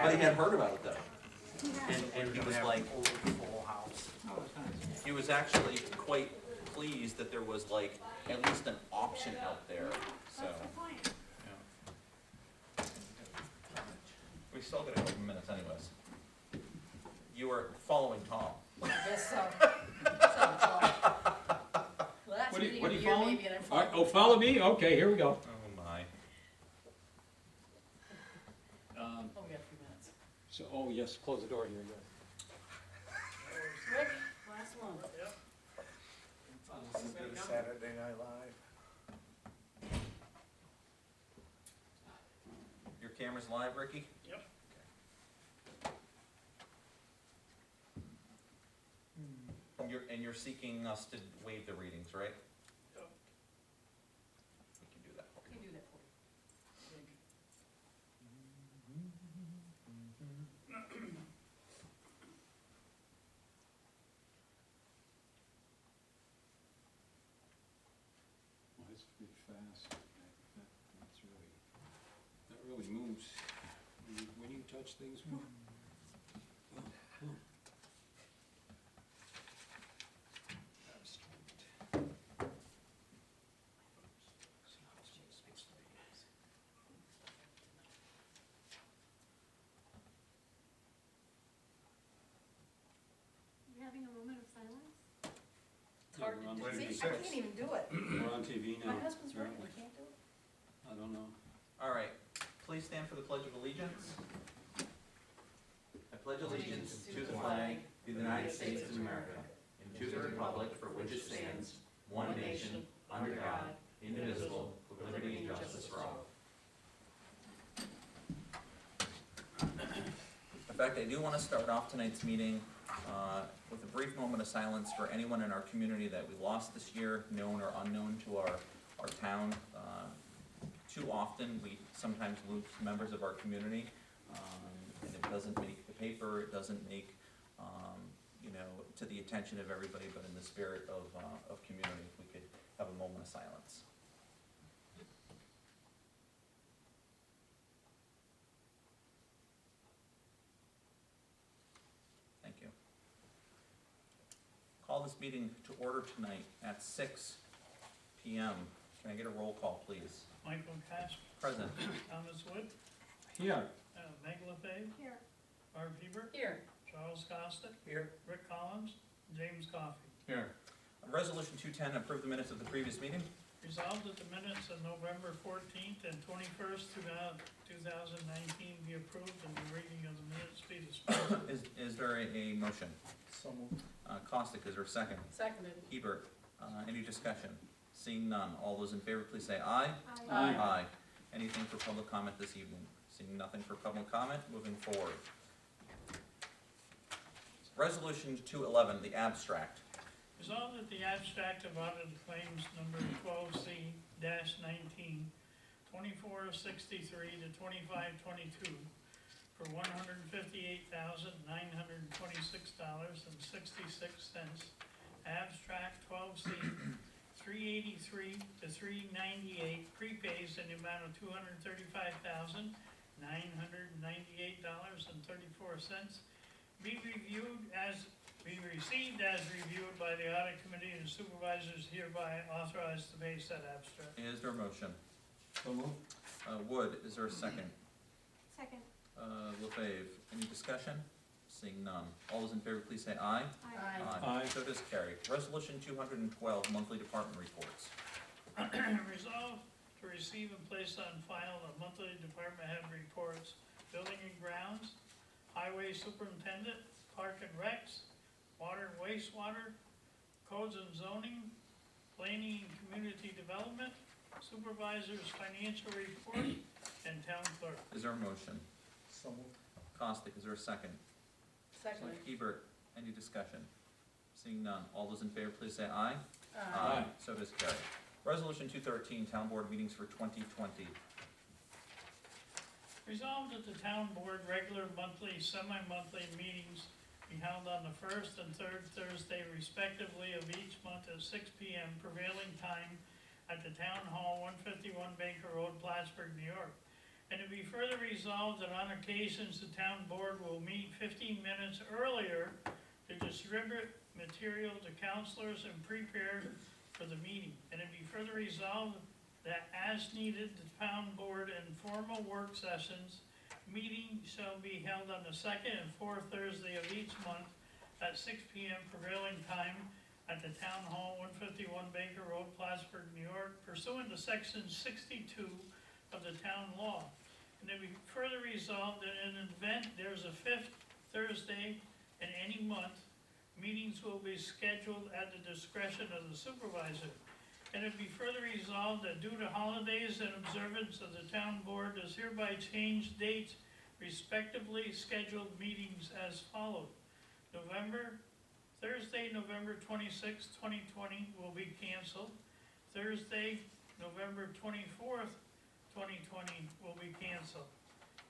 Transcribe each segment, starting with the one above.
Everybody had heard about it though. And he was like, Full house. Oh, it's nice. he was actually quite pleased that there was like at least an option out there, so. That's the point. Yeah. We still got a couple minutes anyways. You were following Tom. I guess so. Well, that's What are meeting of the you year following? maybe, and I'm All right, following. oh, follow me? Okay, here we go. Oh my. Oh, we got 3 minutes. So, oh, yes, close the door here, yes. Rick, last one. This is good Saturday Night Live. Your camera's live, Ricky? Yep. And you're seeking us to waive the readings, right? Yep. We can do that for I you. can do that for you. Well, it's pretty fast. That really moves. When you touch things. You having a moment of silence? It's hard Yeah, we're on to do. TV. See, I can't even do it. We're on TV now. My husband's working, apparently. I can't do it. I don't know. All right, please stand for the Pledge of Allegiance. I pledge allegiance to the flag of the United States of America and to the republic for which it stands, one nation, under God, indivisible, with liberty and justice for all. In fact, I do want to start off tonight's meeting with a brief moment of silence for anyone in our community that we lost this year, known or unknown to our town. Too often, we sometimes lose members of our community, and it doesn't make the paper, it doesn't make, to the attention of everybody, but in the spirit of community, if we could have a moment of silence. Thank you. Call this meeting to order tonight at 6 p.m. Can I get a roll call, please? Michael Cash, Present. Thomas Wood, Here. Meg LaFave, Here. Barb Hebert, Here, Charles Costa, Here. Rick Collins, James Coffey. Here. Resolution 210, approve the minutes of the previous meeting. Resolved that the minutes of November 14th and 21st, 2019 be approved and the reading of the minutes be dispensed. Is there a motion? So moved. Caustic, is there a second? seconded. Hebert, any discussion? Seeing none, all those in favor, please say aye. Aye. Aye. Anything for public comment this evening? Seeing nothing for public comment, moving forward. Resolution 211, the abstract. Resolved that the abstract of audited claims number 12C-19, 2463 to 2522 for $158,926.66. Abstract 12C 383 to 398 prepays in the amount of $235,998.34. Be received as reviewed by the audit committee and supervisors hereby authorized to pay said abstract. Is there a motion? So moved. Wood, is there a second? Second. LaFave, any discussion? Seeing none. All those in favor, please say aye. Aye. Aye. So does carry. Resolution 212, monthly department reports. Resolved to receive and place on file the monthly department head reports, building and grounds, highway superintendent, park and recs, water and wastewater, codes and zoning, planning and community development, supervisor's financial report, and town clerk. Is there a motion? So moved. Caustic, is there a second? Seconded. Hebert, any discussion? Seeing none. All those in favor, please say aye. Aye. So does carry. Resolution 213, town board meetings for 2020. Resolved that the town board regular monthly, semi-monthly meetings be held on the first and third Thursday respectively of each month at 6 p.m. prevailing time at the Town Hall, 151 Baker Road, Plattsburgh, New York. And to be further resolved that on occasions, the town board will meet 15 minutes earlier to distribute material to counselors and prepare for the meeting. And to be further resolved that as needed, the town board informal work sessions meeting shall be held on the second and fourth Thursday of each month at 6 p.m. prevailing time at the Town Hall, 151 Baker Road, Plattsburgh, New York, pursuant to section 62 of the town law. And to be further resolved that in an event there's a fifth Thursday in any month, meetings will be scheduled at the discretion of the supervisor. And it be further resolved that due to holidays and observance of the town board does hereby change dates respectively scheduled meetings as followed. Thursday, November 26, 2020 will be canceled. Thursday, November 24th, 2020 will be canceled.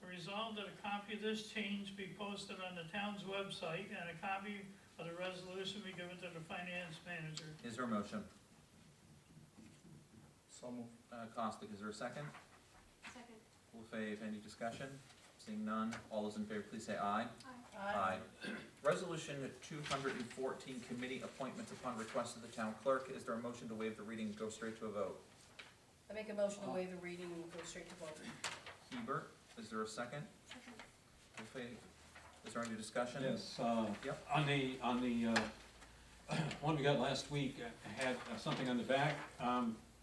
Resolved that a copy of this change be posted on the town's website and a copy of the resolution be given to the finance manager. Is there a motion? So moved. Costick, is there a second? Second. Lefebvre, any discussion? Seeing none, all those in favor, please say aye. Aye. Resolution 214, committee appointments upon request of the town clerk. Is there a motion to waive the reading and go straight to a vote? I make a motion to waive the reading and go straight to vote. Hebert, is there a second? Second. Lefebvre, is there any discussion? Yes, Yep. on the one we got last week, had something on the back,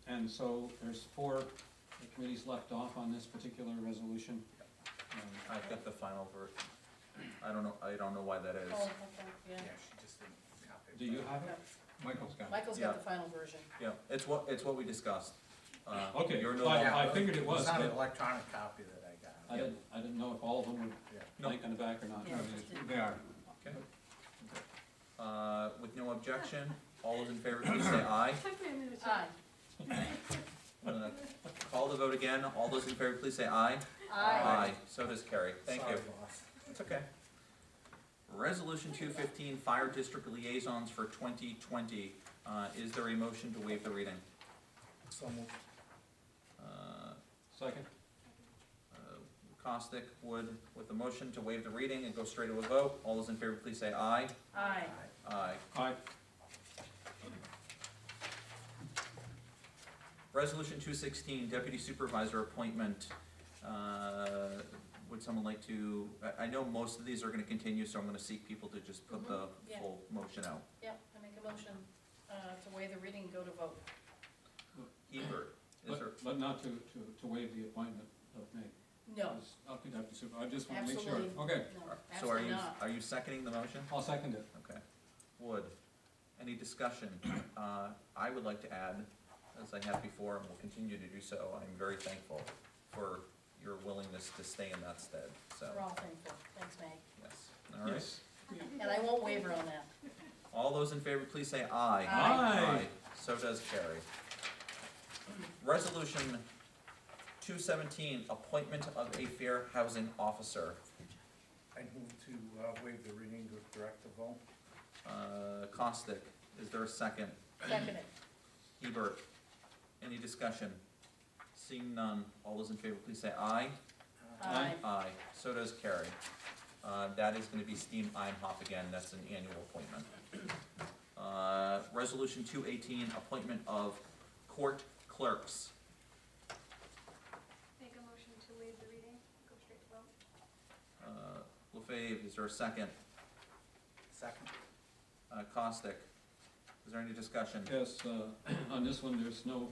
and so there's 4 committees left off on this particular resolution. I've got the final version. I don't know why that is. Oh, okay, yeah. Yeah, she just didn't copy it. Do you have it? Yeah. Michael's got it. Michael's Yeah. got the final version. Yeah, it's what we discussed. Okay, You're no so longer- I figured it was, It's not an but electronic copy that I got. I didn't know if all of them were Yeah. blank on the back or not. Yeah, just did. They are. Okay. With no objection, all those in favor, please say aye. Took me a minute. Aye. I'm gonna call the vote again. All those in favor, please say aye. Aye. So does carry. Thank Sorry, you. boss. It's okay. Resolution 215, Fire District Liaisons for 2020. Is there a motion to waive the reading? So moved. Second? Costick, Wood, with the motion to waive the reading and go straight to a vote. All those in favor, please say aye. Aye. Aye. Aye. Resolution 216, Deputy Supervisor appointment. Would someone like to, I know most of these are gonna continue, so I'm gonna seek people to just put the Yeah. full motion out. Yep, I make a motion to waive the reading and go to vote. Hebert, is there, But not to waive the appointment of me. No, I'll conduct the super, I just want to make sure. Absolutely. Okay, no, so are absolutely you, not. are you seconding the motion? I'll second it. Okay. Wood, any discussion? I would like to add, as I have before and will continue to do so, I'm very thankful for your willingness to stay in that stead, so, We're all thankful. Thanks, Meg. yes. All right. Yes. And I won't waver on that. All those in favor, please say aye. Aye. So does carry. Resolution 217, appointment of a fair housing officer. I move to waive the reading and go direct to vote. Costick, is there a second? Second it. Hebert, any discussion? Seeing none, all those in favor, please say aye. Aye. Aye, so does carry. That is gonna be Steve Einhoff again, that's an annual appointment. Resolution 218, appointment of court clerks. Make a motion to waive the reading, go straight to vote. Lefebvre, is there a second? Second. Costick, is there any discussion? Yes, on this one, there's no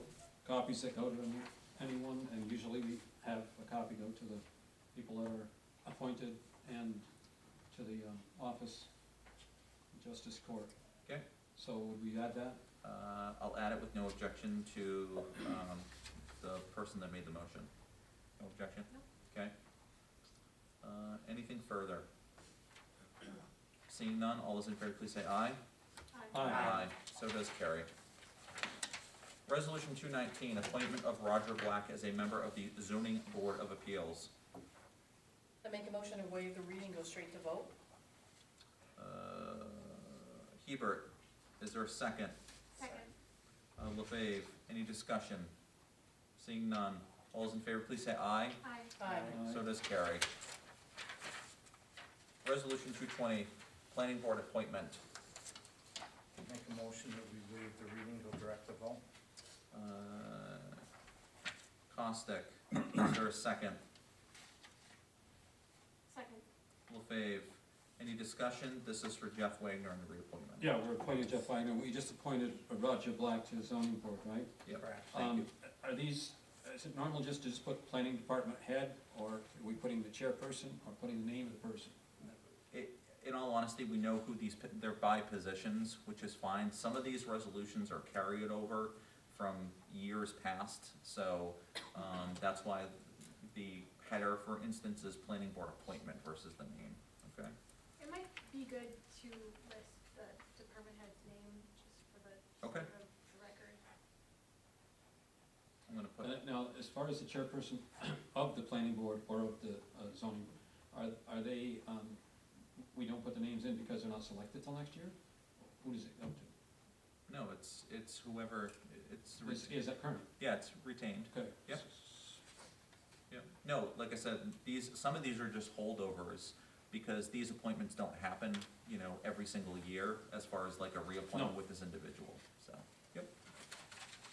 copies that go to anyone, and usually we have a copy go to the people that are appointed and to the office, Justice Court. Okay. So would we add that? I'll add it with no objection to, the person that made the motion. No objection? No. Okay. Anything further? Seeing none, all those in favor, please say aye. Aye. So does carry. Resolution 219, appointment of Roger Black as a member of the Zoning Board of Appeals. I make a motion to waive the reading, go straight to vote. Hebert, is there a second? Second. Lefebvre, any discussion? Seeing none, All those in favor, please say aye. Aye. Aye. So does carry. Resolution 220, planning board appointment. Make a motion that we waive the reading, go direct to vote. Costick, is there a second? Second. LaFave, any discussion? This is for Jeff Wagner and the reappointment. Yeah, we're appointing Jeff Wagner, we just appointed Roger Black to the zoning board, right? Yep, Correct. thank you. Are these, is it normal just to put planning department head, or are we putting the chairperson, or putting the name of the person? In all honesty, we know who these, they're by positions, which is fine. Some of these resolutions are carried over from years past, so, that's why the header, for instance, is planning board appointment versus the name, okay? It might be good to list the department head's name, just for the Okay. sake of the record. I'm gonna put, Now, as far as the chairperson of the planning board or of the zoning, are they, we don't put the names in because they're not selected till next year? Who does it go to? no, it's whoever, Is that current? yeah, it's retained. Okay. Yep. Yeah, no, like I said, some of these are just holdovers, because these appointments don't happen, you know, every single year, as far as like a reappointment No. with this individual, so, yep.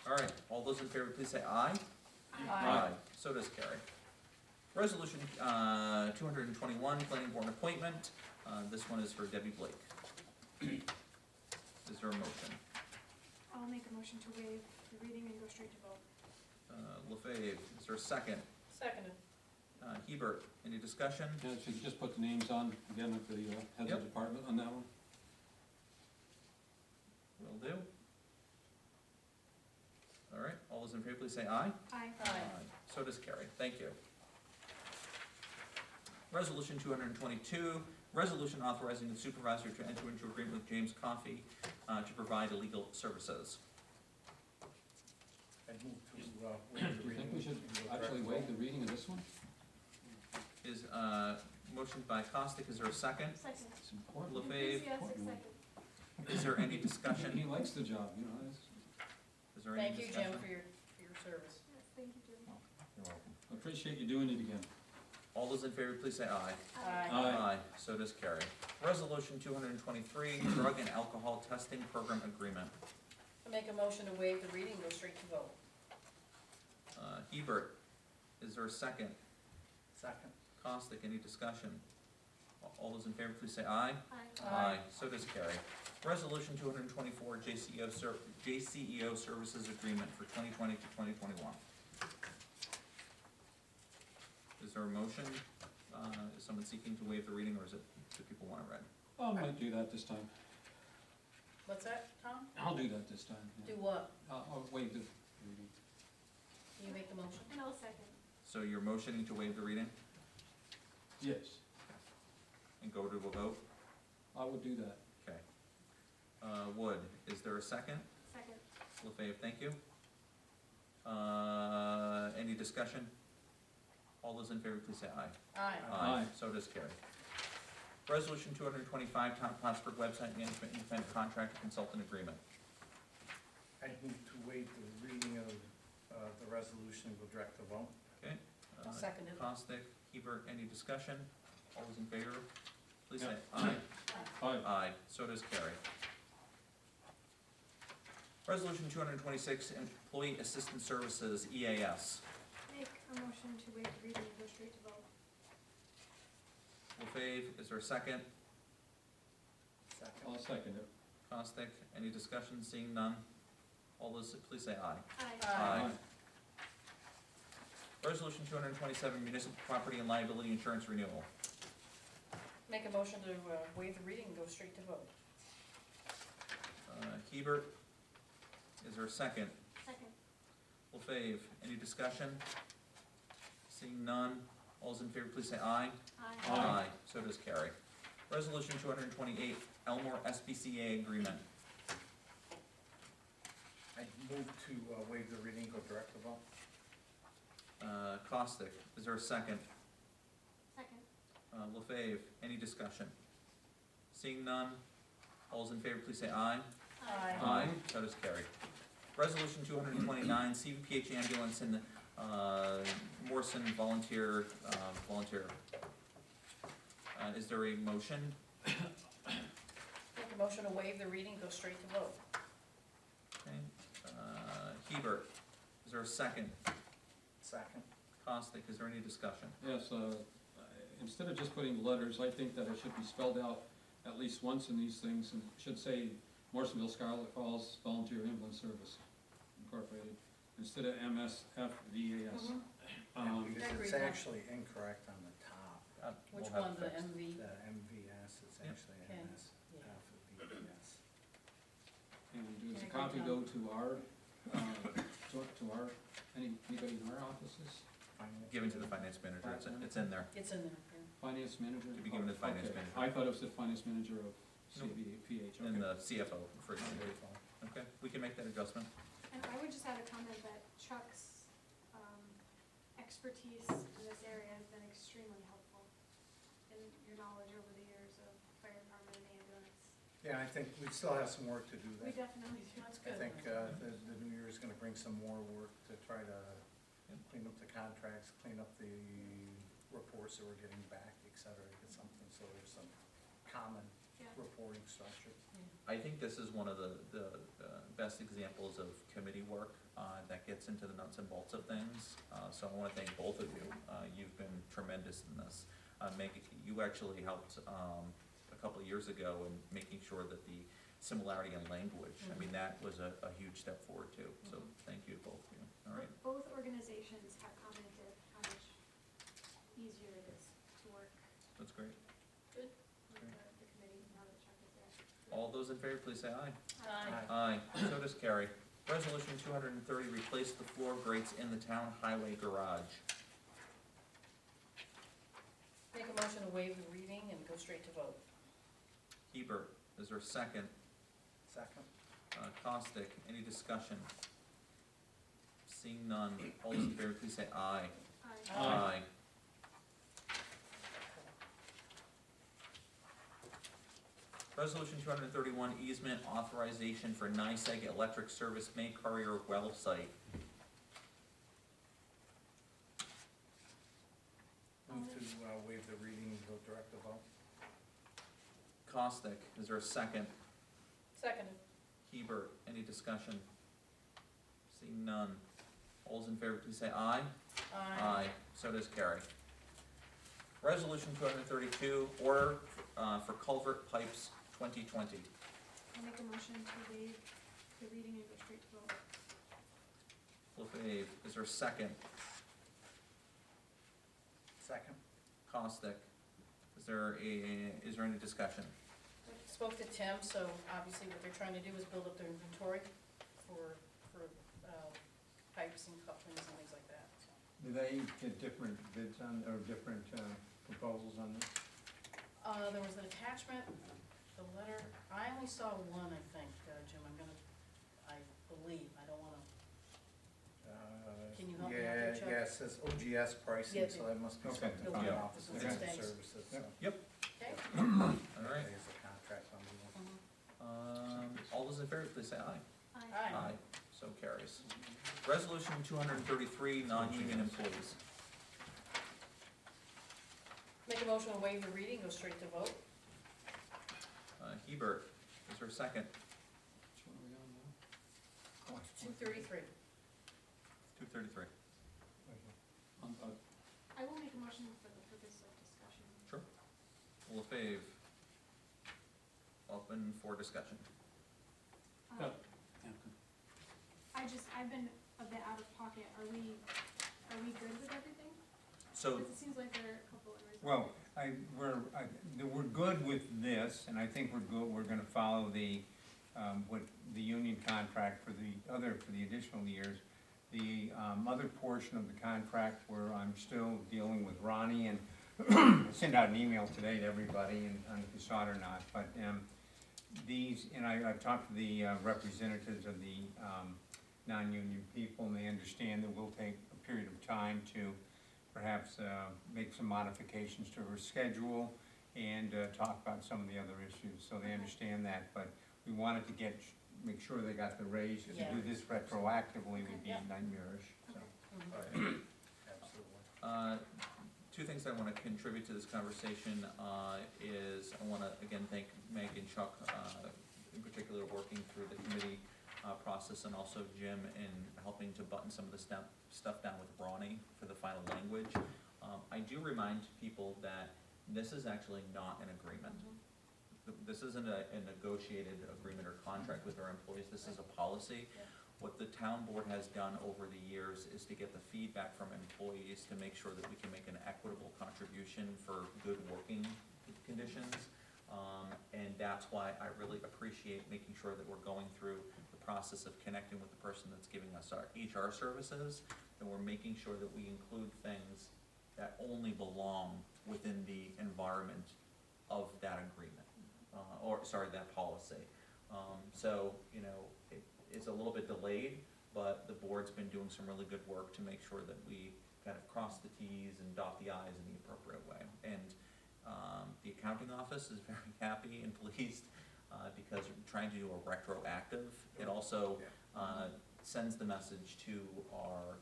All right, all those in favor, please say aye. Aye. So does carry. Resolution, 221, planning board appointment, this one is for Debbie Blake. Is there a motion? I'll make a motion to waive the reading and go straight to vote. LaFave, is there a second? Seconded. Hebert, any discussion? Yeah, so you just put the names on, again, of the heads Yep. of department on that one? Will do. All right, all those in favor, please say aye. Aye. Aye. So does carry, thank you. Resolution 222, resolution authorizing the supervisor to enter into agreement with James Coffey to provide legal services. I'd move to waive the Do you reading. think we should and go direct actually to waive vote. the reading of this one? Is, motion by Costick, is there a second? Second. It's important. LaFave, Enthusiastic second. is there any discussion? He likes the job, you know, Is there any Thank you, discussion? Jim, for your service. Yes, thank you, Jim. You're welcome. I appreciate you doing it again. All those in favor, please say aye. Aye. So does carry. Resolution 223, drug and alcohol testing program agreement. I make a motion to waive the reading, go straight to vote. Hebert, is there a second? Second. Costick, any discussion? All those in favor, please say aye. Aye. Aye. So does carry. Resolution 224, JCEO Services Agreement for 2020 to 2021. Is there a motion? Is someone seeking to waive the reading, or is it, do people want it read? I might do that this time. What's that, Tom? I'll do that this time. yeah. Do what? I'll waive the reading. Can you make the motion? And I'll second. So you're motioning to waive the reading Yes, and go to a vote? I would do that. Okay. Wood, is there a second? Second. LaFave, thank you. Any discussion? All those in favor, please say aye. Aye. Aye. So does carry. Resolution 225, Town of Plattsburgh Website Management Independent Contractor Consultant Agreement. I'd move to waive the reading of the resolution and go direct to vote. Okay. I'll second it. Costick, Hebert, any discussion? All those in favor, please say Yeah. aye. Aye. Aye, so does carry. Resolution 226, Employee Assistance Services, EAS. Make a motion to waive the reading and go straight to vote. LaFave, is there a second? Second. I'll second it. Costick, any discussion? Seeing none? All those, please say aye. Aye. Aye. Resolution 227, Municipal Property and Liability Insurance Renewal. Make a motion to waive the reading and go straight to vote. Hebert, is there a second? Second. LaFave, any discussion? Seeing none? All those in favor, please say aye. Aye. Aye. So does carry. Resolution 228, Elmore SPCA Agreement. I'd move to waive the reading, go direct to vote. Costick, is there a second? Second. LaFave, any discussion? Seeing none? All those in favor, please say aye. Aye. Aye. So does carry. Resolution 229, CVPH ambulance and Morrison volunteer. Is there a motion? Make a motion to waive the reading, go straight to vote. Okay. Hebert, is there a second? Second. Costick, is there any discussion? Yes, instead of just putting letters, I think that it should be spelled out at least once in these things, and it should say Morrisonville Scarlet Falls Volunteer Ambulance Service Incorporated, instead of MSFVAS. Mhm. Yeah, I because agree it's with that. actually incorrect on the top. Which We'll have one, the fixed. MV? The MVS is Yep. actually Okay. MSFVS. And does Yeah, a copy good go to anybody in our offices? Given to the finance manager, it's in there, It's in there, yeah. Finance manager? To be given to the finance Okay. manager. I thought it was the finance manager of Nope. CVPH, okay. in the CFO, for example. Okay, we can make that adjustment. And I would just add a comment that Chuck's expertise in this area has been extremely helpful in your knowledge over the years of fire department and ambulance. Yeah, I think we still have some work to do We there. definitely do. That's I good. think the new year is gonna bring some more work to try to clean up the contracts, clean up the reports that we're getting back, et cetera, get something, so there's some common Yeah. reporting structure. I think this is one of the best examples of committee work that gets into the nuts and bolts of things. So I wanna thank both of you. You've been tremendous in this. You actually helped a couple of years ago in making sure that the similarity in language, I mean, that was a huge step forward too. So thank you to both of you. All right. Both organizations have commented how much easier it is to work That's great. with the committee now that Chuck is there. All those in favor, please say aye. Aye. Aye, so does carry. Resolution 230, replace the floor grates in the town highway garage. Make a motion to waive the reading and go straight to vote. Hebert, is there a second? Second. Costick, any discussion? Seeing none, all those in favor, please say aye. Aye. Resolution 231, easement authorization for NYSEG electric service May Courier well site. Move to waive the reading and go direct to vote. Costick, is there a second? Seconded. Hebert, any discussion? Seeing none, all those in favor, please say aye. Aye. So does carry. Resolution 232, order for culvert pipes 2020. I'll make a motion to waive the reading and go straight to vote. LaFave, is there a second? Second. Caustic, is there any discussion? Spoke to Tim, so obviously what they're trying to do is build up their inventory for pipes and couplings and things like that, so. Do they get different bids on, or different proposals on this? There was an attachment, the letter, I only saw one, I think, Jim, I believe, I don't wanna, Can you help me out there, Chuck? Yeah, it says OGS pricing, Yeah, so that must be Okay. something Building from Yeah. Office of Okay. Business Services, so. Yep. okay? All right. There's a contract number. All those in favor, please say aye. Aye. So carries. Resolution 233, non-union employees. Make a motion to waive the reading, go straight to vote. Hebert, is there a second? Which one are we on now? 233. 233. I will make a motion for the purpose of discussion. Sure. LaFave, open for discussion. Yeah. Um, I've been a bit out of pocket. Are we good with everything? So, Because it seems like there are a couple areas. Well, we're good with this, and I think we're good, we're gonna follow the, what the union contract for the additional years. The, other portion of the contract where I'm still dealing with Ronnie, and I sent out an email today to everybody, and I don't know if you saw it or not, but, these, and I've talked to the representatives of the, non-union people, and they understand that we'll take a period of time to perhaps make some modifications to her schedule and talk about some of the other issues, so they understand that, but we wanted to make sure they got the raise. To Yeah. do this retroactively would be Yeah. nightmarish, so. Okay. Absolutely. Two things I wanna contribute to this conversation, is I wanna again thank Meg and Chuck, in particular, working through the committee, process, and also Jim in helping to button some of the stuff down with Ronnie for the final language. I do remind people that this is actually not an agreement. This isn't a negotiated agreement or contract with our employees, this is a policy. Yeah. What the town board has done over the years is to get the feedback from employees to make sure that we can make an equitable contribution for good working conditions. And that's why I really appreciate making sure that we're going through the process of connecting with the person that's giving us our HR services, and we're making sure that we include things that only belong within the environment of that agreement, that policy. So, it's a little bit delayed, but the board's been doing some really good work to make sure that we kind of cross the Ts and dot the Is in the appropriate way. And the accounting office is very happy and pleased, because we're trying to do a retroactive. It also sends the message to our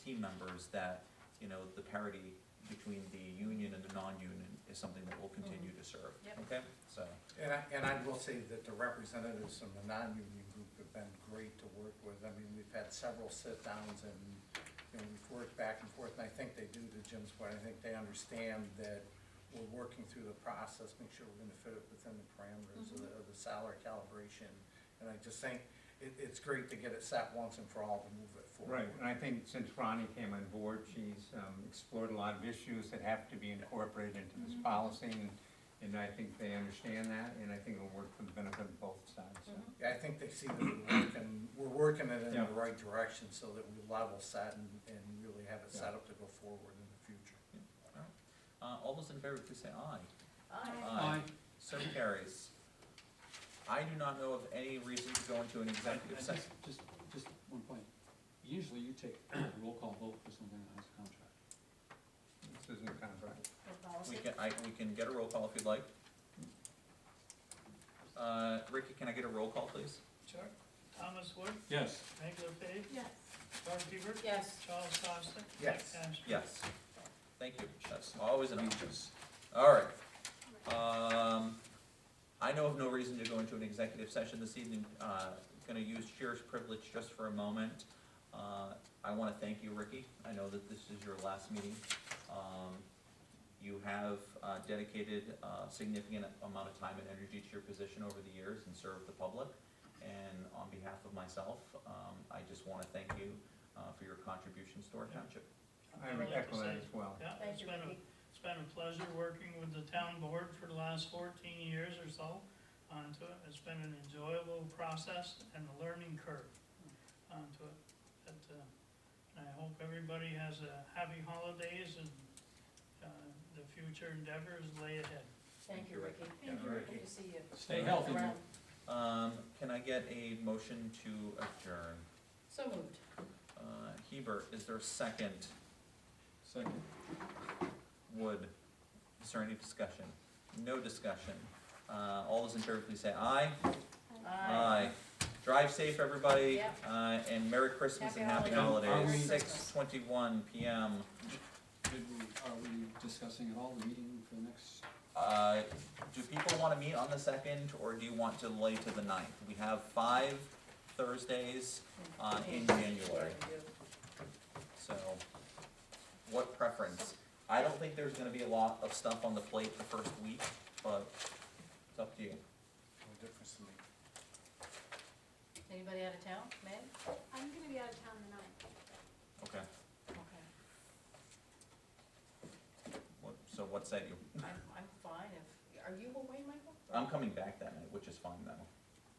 team members that, the parity between the union and the non-union is something that we'll continue to serve. Yep. Okay, so. And I will say that the representatives from the non-union group have been great to work with. I mean, we've had several sit-downs and, we've worked back and forth, and I think they do, to Jim's point, I think they understand that we're working through the process, make sure we're gonna fit it within the parameters of the salary calibration. And I just think it's great to get it set once and for all to move it forward. Right, and I think since Ronnie came on board, she's explored a lot of issues that have to be incorporated into this policy, and I think they understand that, and I think it'll work for the benefit of both sides, so. Yeah, I think they see that we're working it in the right direction so that we level set and really have it set up to go forward in the future. All those in favor, please say aye. Aye. So carries. I do not know of any reason to go into an executive session. Just one point. Usually you take a roll call vote for something that has a contract. This isn't a contract. For policy? We can get a roll call if you'd like. Ricky, can I get a roll call, please? Chuck, Thomas Wood, Yes. Meg LePage, Yes. Barb Hebert, Yes. Charles Costa. Yes. Mike Amsterdam. Yes. Thank you. That's always an option. All right. I know of no reason to go into an executive session this evening. Gonna use chair's privilege just for a moment. I wanna thank you, Ricky. I know that this is your last meeting. You have dedicated a significant amount of time and energy to your position over the years and served the public. And on behalf of myself, I just wanna thank you for your contributions to our township. I would echo that as well. Yeah, Thank you, Ricky. It's been a pleasure working with the town board for the last 14 years or so onto it. It's been an enjoyable process and a learning curve onto it. I hope everybody has a happy holidays and the future endeavors lay ahead. Thank you, Ricky. Thank you, Ricky. Good to see you. Stay healthy. Around. Can I get a motion to adjourn? So moved. Hebert, is there a second? Second. Wood, is there any discussion? No discussion. All those in favor, please say aye. Aye. Drive safe, everybody. Yep. And Merry Christmas and Happy Happy holidays. Holidays. Merry Six 21 PM. Are we discussing at all the meeting for the next? Do people wanna meet on the 2nd, or do you want to delay to the 9th? We have 5 Thursdays, in January, so what preference? I don't think there's gonna be a lot of stuff on the plate the first week, but it's up to you. No difference to me. Anybody out of town, Meg? I'm gonna be out of town the 9th. Okay, Okay. so what say you? I'm fine if, are you away, Michael? I'm coming back that night, which is fine though.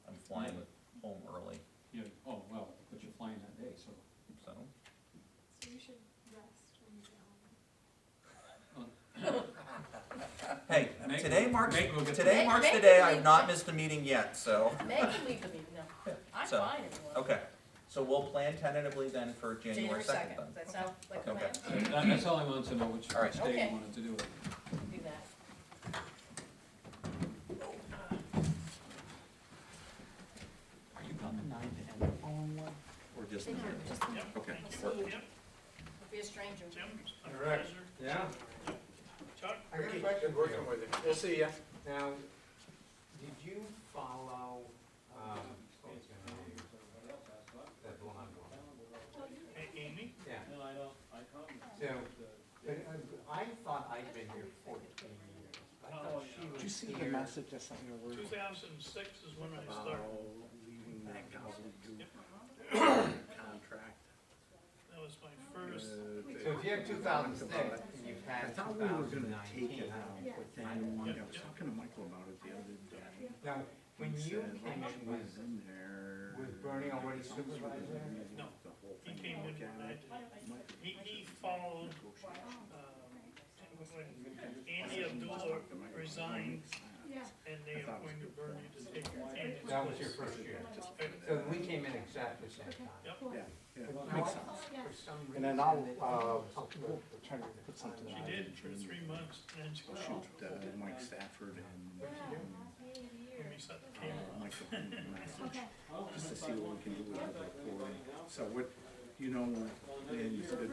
I'm flying home early, Yeah, oh, well, but you're flying that day, so. so. So you should rest when you get home. Hey, Meg today will- marks, Meg will get today Meg- marks the Meg day will I've leave. not missed a meeting yet, so. Meg can leave the meeting, no. I'm So, fine if you want. Okay, so we'll plan tentatively then for January 2nd then. Does that sound like a Okay. plan? That's all I wanted to know, which All right. day Okay. you wanted to do it. Do that. Are you coming 9 to end the following one? Or just? Just Okay. Let's perfect. see. Yep. a stranger. Jim, it's been a Correct. pleasure. Yeah. Chuck? I got a question for you. with you. We'll see ya. Now, did you follow, what's her name? That blonde one? Hey, Amy? Yeah. No, I don't, So, but I thought I'd been here 14 years. I thought she was Did you see the here. message I sent you over? 2006 is when I started. Leaving that contract. That was my first. So if you have 2006 and you've I had thought we were gonna take 2019. it out, but then I was talking to Michael about it the other day. Now, when He you said, came in, was in there. Bernie already supervisor? No, The whole he thing came in look when I at did. it. He followed, when Andy Abdullah resigned, and they appointed Bernie to take Andy's place. That was your first year. So we came in exactly the same time. Yep, Yeah, yeah, Now, makes I sense. thought for some And then reason I'll, that- we'll try to put something she on. did for 3 months, and then she I'll went shoot Mike Stafford and when we set the camera. Michael a message, just to see what we can do with the reporting. So what, you know, Danny's good